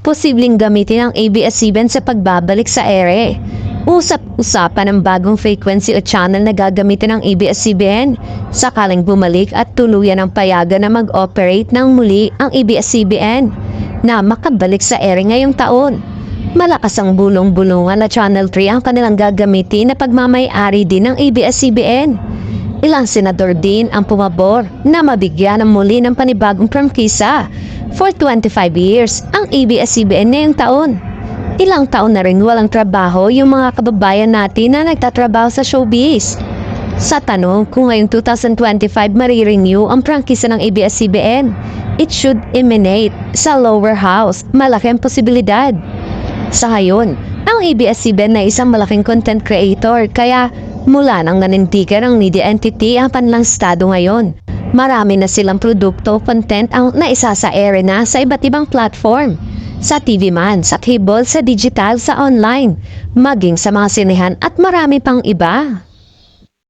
posibleng gamitin ang ABS-CBN sa pagbabalik sa ere. Usap-usapan ang bagong frequency o channel na gagamitin ng ABS-CBN sakaling bumalik at tuluyan ang payagan na mag-operate ng muli ang ABS-CBN na makabalik sa ere ngayong taon. Malakas ang bulong-bulungan na Channel 3 ang kanilang gagamitin na pagmamay-ari din ng ABS-CBN. Ilang senador din ang pumabor na mabigyan ng muli ng panibagong prangkisa for 25 years ang ABS-CBN ngayong taon. Ilang taon na rin walang trabaho yung mga kababayan natin na nagtatrabaho sa showbiz. Sa tanong kung ngayong 2025 marirenew ang prangkisa ng ABS-CBN, it should emanate sa lower house. Malaki ang posibilidad. Sa ngayon, ang ABS-CBN na isang malaking content creator kaya mula nang nanindigan ang media entity ang kanilang estado ngayon. Marami na silang produkto content ang naisa sa ere na sa iba't ibang platform. Sa TV man, sa cable, sa digital, sa online, maging sa mga sinehan at marami pang iba.